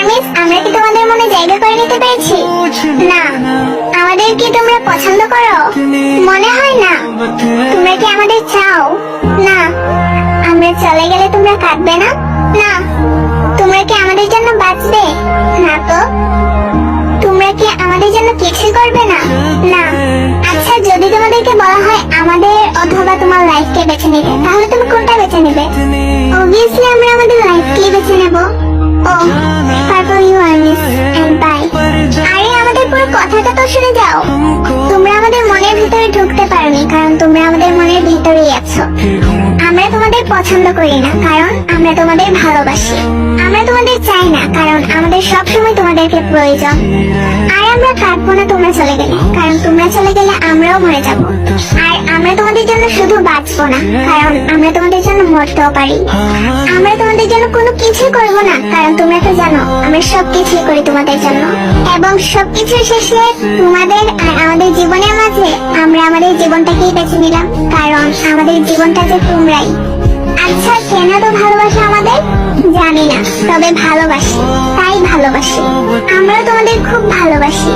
Armies, আমরা কি তোমাদের মনে জায়গা করে নিতে পেরেছি? না। আমাদের কি তোমরা পছন্দ করো? মনে হয় না। তোমরা কি আমাদের চাও? না। আমরা চলে গেলে তোমরা কাঁদবে না? না। তোমরা কি আমাদের জন্য বাঁচবে? না তো। তোমরা কি আমাদের জন্য কিছু করবে না? না। আচ্ছা, যদি তোমাদেরকে বলা হয় আমাদের অথবা তোমার লাইফকে বেছে নিতে, তাহলে তুমি কোনটা বেছে নেবে? অবভিয়াসলি আমরা আমাদের লাইফকেই বেছে নেব। ও, তারপর ইউ আর্মিস এন্ড বাই। আরে আমাদের পুরো কথাটা তো শুনে যাও। তোমরা আমাদের মনের ভিতরে ঢুকতে পারোনি, কারণ তোমরা আমাদের মনের ভিতরেই আছো। আমরা তোমাদের পছন্দ করি না, কারণ আমরা তোমাদের ভালোবাসি। আমরা তোমাদের চাই না, কারণ আমাদের সবসময় তোমাদেরকে প্রয়োজন। আর আমরা কাঁদবো না তোমরা চলে গেলে, কারণ তোমরা চলে গেলে আমরাও মরে যাব। আর আমরা তোমাদের জন্য শুধু বাঁচবো না, কারণ আমরা তোমাদের জন্য মরতেও পারি। আমরা তোমাদের জন্য কোনো কিছু করবো না, কারণ তোমরা তো জানো আমরা সবকিছুই করি তোমাদের জন্য। এবং সবকিছু শেষে তোমাদের আর আমাদের জীবনের মাঝে আমরা আমাদের জীবনটাকেই বেছে নিলাম, কারণ আমাদের জীবনটা যে তোমরাই। আচ্ছা, কেন তো ভালোবাসা আমাদের জানি না, তবে ভালোবাসি, তাই ভালোবাসি। আমরা তোমাদের খুব ভালোবাসি।